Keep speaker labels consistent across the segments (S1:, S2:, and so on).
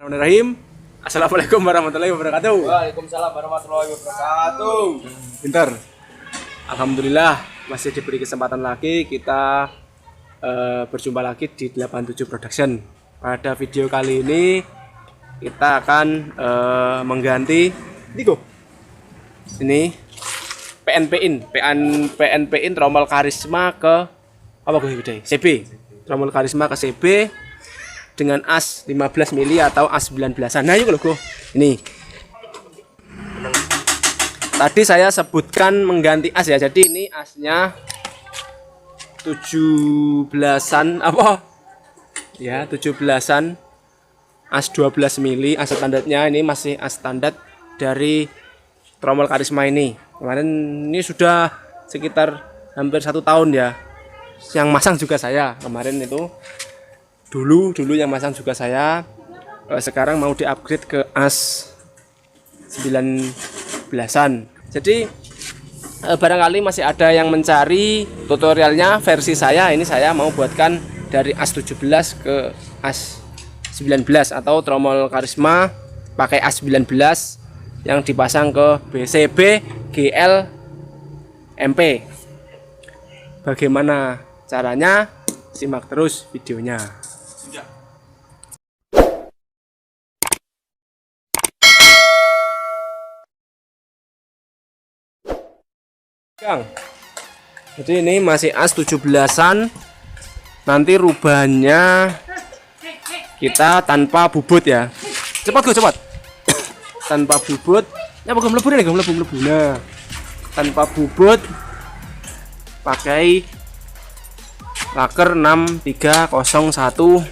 S1: Bismillahirrahmanirrahim. Assalamualaikum warahmatullahi wabarakatuh.
S2: Waalaikumsalam warahmatullahi wabarakatuh.
S1: Pintar. Alhamdulillah masih diberi kesempatan lagi kita berjumpa lagi di 87 Production. Pada video kali ini kita akan mengganti ini PNP-in trommel karisma ke apa gue gede? CB. Trommel karisma ke CB dengan as 15 mili atau as 19-an. Nah, yuk logo. Ini. Tadi saya sebutkan mengganti as ya. Jadi ini asnya 17-an apa? Ya, 17-an. As 12 mili as standarnya, ini masih as standar dari trommel karisma ini. Kemarin ini sudah sekitar hampir 1 tahun ya. Yang masang juga saya kemarin itu. Dulu yang masang juga saya. Sekarang mau di-upgrade ke as 19-an. Jadi barangkali masih ada yang mencari tutorialnya versi saya. Ini saya mau buatkan dari as 17 ke as 19 atau trommel karisma pakai as 19 yang dipasang ke BCB GL MP. Bagaimana caranya? Simak terus videonya. Jadi ini masih as 17-an. Nanti rubahnya kita tanpa bubut ya. Cepat gue cepat. Tanpa bubut. Ya belum mlebu nih, mlebu. Nah, tanpa bubut pakai laker 6301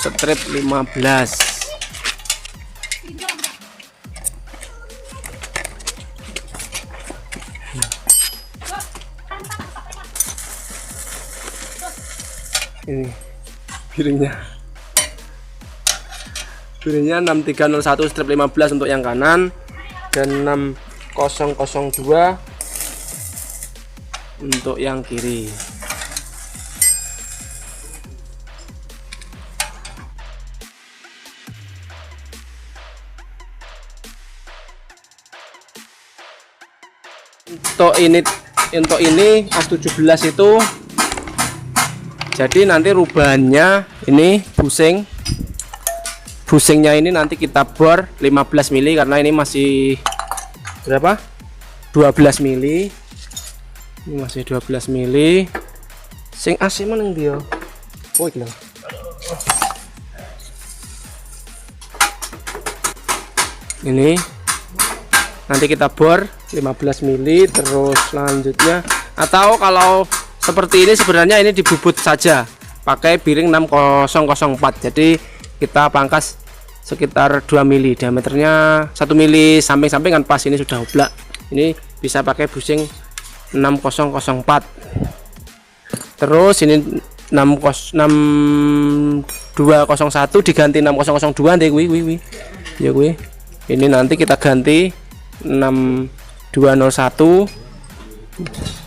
S1: strip 15. Ini piringnya 6301 strip 15 untuk yang kanan dan 6002 untuk yang kiri. Untuk ini as 17 itu jadi nanti rubahannya ini busingnya ini nanti kita bor 15 mili karena ini masih berapa 12 mili. Ini masih 12 mili. Sing as mana yang dia? Oh iki lho. Ini nanti kita bor 15 mili terus selanjutnya, atau kalau seperti ini sebenarnya ini dibubut saja pakai piring 6004. Jadi kita pangkas sekitar 2 mili, diameternya 1 mili samping-samping kan pas, ini sudah oblak. Ini bisa pakai busing 6004. Terus ini 6201 diganti 6002 deh wi. Ya gue. Ini nanti kita ganti 6201.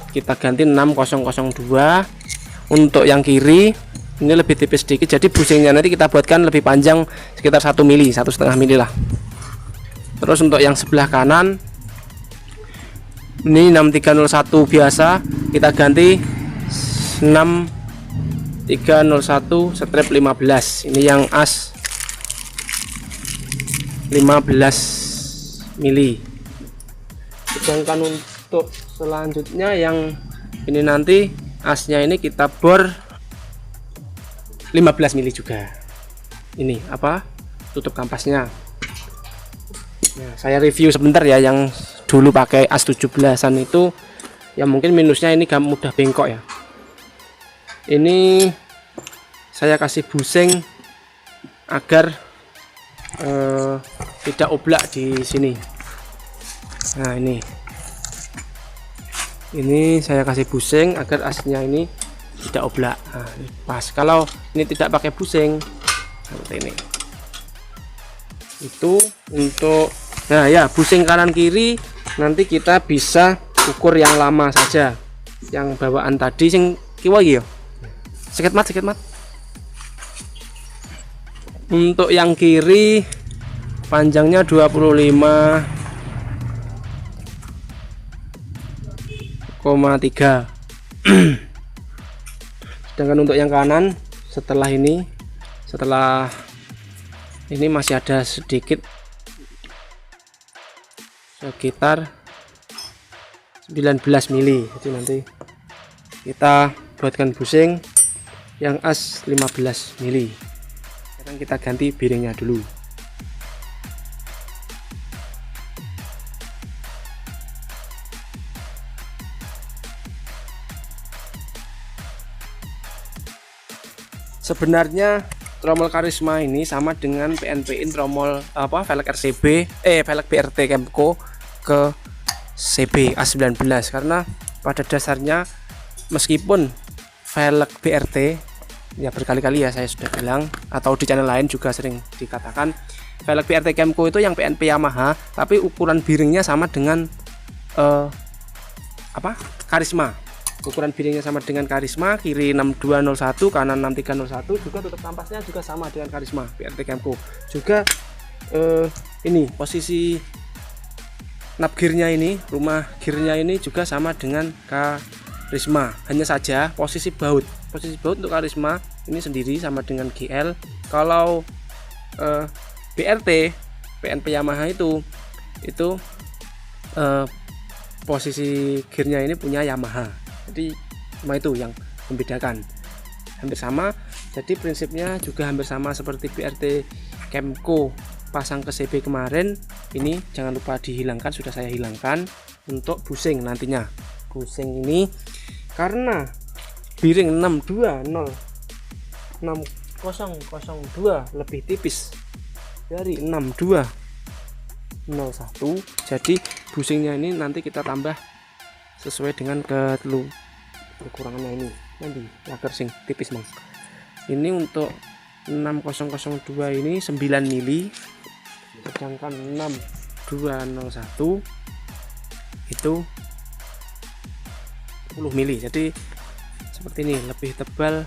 S1: Kita ganti 6002. Untuk yang kiri ini lebih tipis sedikit, jadi busingnya nanti kita buatkan lebih panjang sekitar 1 mili, 1,5 mili lah. Terus untuk yang sebelah kanan ini 6301 biasa, kita ganti 6301 strip 15. Ini yang as 15 mili. Sedangkan untuk selanjutnya yang ini nanti asnya ini kita bor 15 mili juga. Ini apa? Tutup kampasnya. Nah, saya review sebentar ya yang dulu pakai as 17-an itu ya, mungkin minusnya ini mudah bengkok ya. Ini saya kasih busing agar tidak oblak di sini. Nah, ini saya kasih busing agar asnya ini tidak oblak. Nah, pas. Kalau ini tidak pakai busing seperti ini. Itu untuk, nah ya, busing kanan kiri nanti kita bisa ukur yang lama saja. Yang bawaan tadi sing kiwa ya. Seket mat. Untuk yang kiri panjangnya 25,3. Sedangkan untuk yang kanan setelah ini masih ada sedikit sekitar 19 mili. Jadi nanti kita buatkan busing yang as 15 mili. Sekarang kita ganti bearingnya dulu. Sebenarnya tromol Karisma ini sama dengan PNP-in tromol velg RCB velg BRT Kemco ke CB A19, karena pada dasarnya meskipun velg BRT ya berkali-kali ya saya sudah bilang, atau di channel lain juga sering dikatakan velg BRT Kemco itu yang PNP Yamaha, tapi ukuran bearingnya sama dengan Karisma. Ukuran bearingnya sama dengan Karisma, kiri 6201, kanan 6301, juga tutup tampasnya juga sama dengan Karisma BRT Kemco. Juga ini posisi nap gearnya ini, rumah gearnya ini juga sama dengan Karisma. Hanya saja posisi baut untuk Karisma ini sendiri sama dengan GL. Kalau BRT PNP Yamaha itu posisi gearnya ini punya Yamaha. Jadi cuma itu yang membedakan, hampir sama. Jadi prinsipnya juga hampir sama seperti BRT Kemco pasang ke CB kemarin. Ini jangan lupa dihilangkan, sudah saya hilangkan. Untuk busing nantinya, busing ini karena bearing 6002 lebih tipis dari 6201, jadi busingnya ini nanti kita tambah sesuai dengan kekurangannya ini nanti agar sing tipis Mang. Ini untuk 6002 ini 9 mili, sedangkan 6201 itu 10 mili. Jadi seperti ini, lebih tebal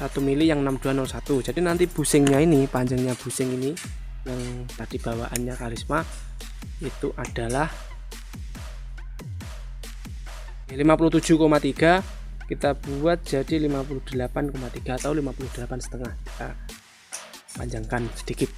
S1: 1 mili yang 6201. Jadi nanti busingnya ini, panjangnya busing ini yang tadi bawaannya Karisma itu adalah 57,3, kita buat jadi 58,3 atau 58,5. Kita panjangkan sedikit.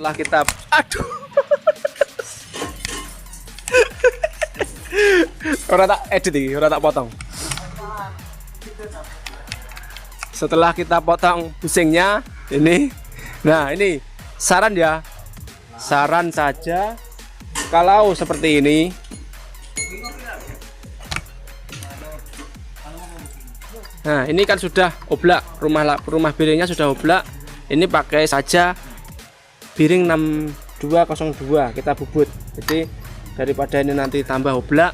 S1: Setelah kita ora tak edit iki, ora tak potong. Setelah kita potong busingnya ini, nah ini saran ya, saran saja kalau seperti ini. Nah ini kan sudah oblak, rumah bearingnya sudah oblak. Ini pakai saja bearing 6202 kita bubut. Jadi daripada ini nanti tambah oblak,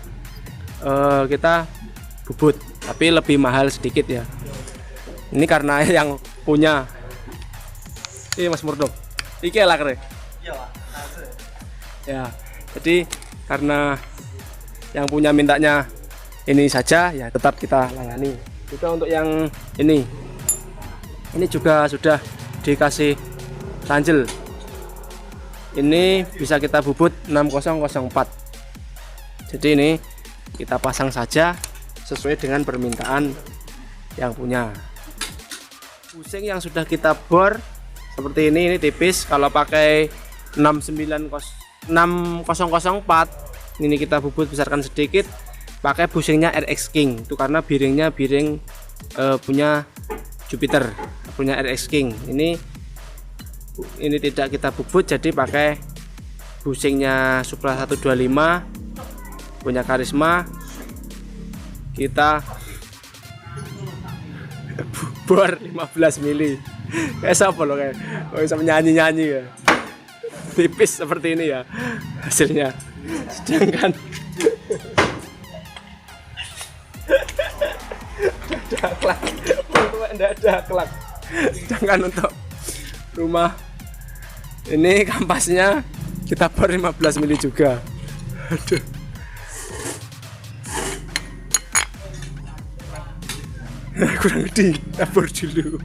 S1: kita bubut, tapi lebih mahal sedikit ya. Ini karena yang punya ini Mas Murdok iki lah kere ya, jadi karena yang punya mintanya ini saja ya, tetap kita layani. Juga untuk yang ini juga sudah dikasih tanjel. Ini bisa kita bubut 6004. Jadi ini kita pasang saja sesuai dengan permintaan yang punya. Busing yang sudah kita bor seperti ini tipis. Kalau pakai 6004 ini kita bubut besarkan sedikit. Pakai busingnya RX King itu karena bearingnya punya Jupiter, punya RX King. Ini tidak kita bubut, jadi pakai busingnya Supra 125 punya Karisma. Kita bor 15 mili. Kayak siapa loh, kayak bisa nyanyi ya. Tipis seperti ini ya hasilnya. Sedangkan akhlak. Orang tua enggak ada akhlak. Sedangkan untuk rumah ini kampasnya kita bor 15 mili juga. Aduh. Kurang gede, tabur dulu.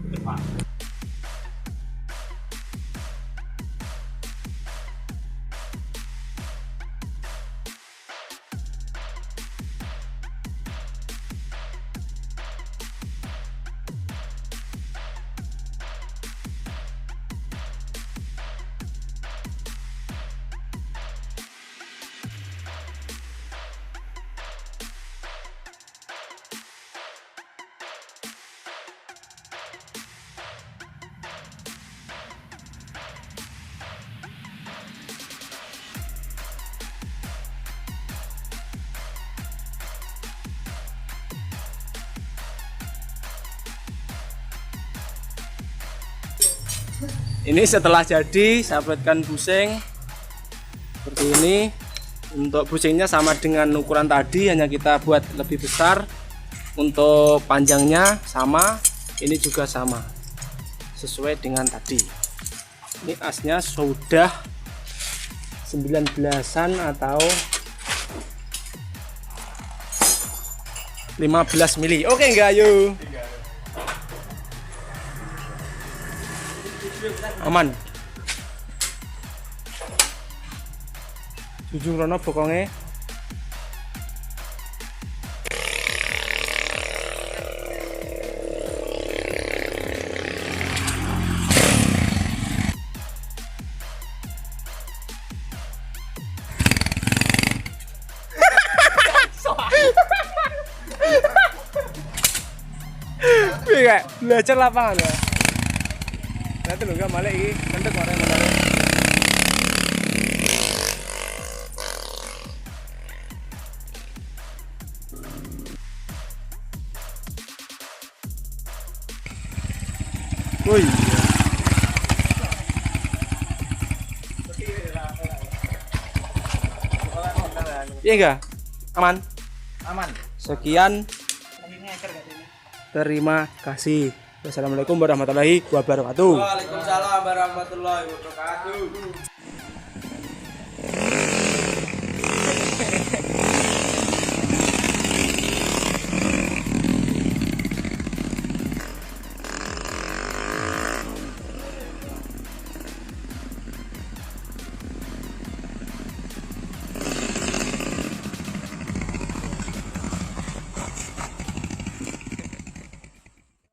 S1: Ini setelah jadi, saya buatkan busing seperti ini. Untuk busingnya sama dengan ukuran tadi, hanya kita buat lebih besar. Untuk panjangnya sama, ini juga sama, sesuai dengan tadi. Ini asnya sudah 19-an atau 15 mili. Oke enggak yuk? Aman. Jujur rono bokonge. Piye belajar lapangan ya. Nanti lu enggak balik iki, kendek orang yang balik. Oh iya. Iya enggak? Aman?
S2: Aman.
S1: Sekian. Terima kasih. Wassalamualaikum warahmatullahi wabarakatuh.
S2: Waalaikumsalam warahmatullahi wabarakatuh.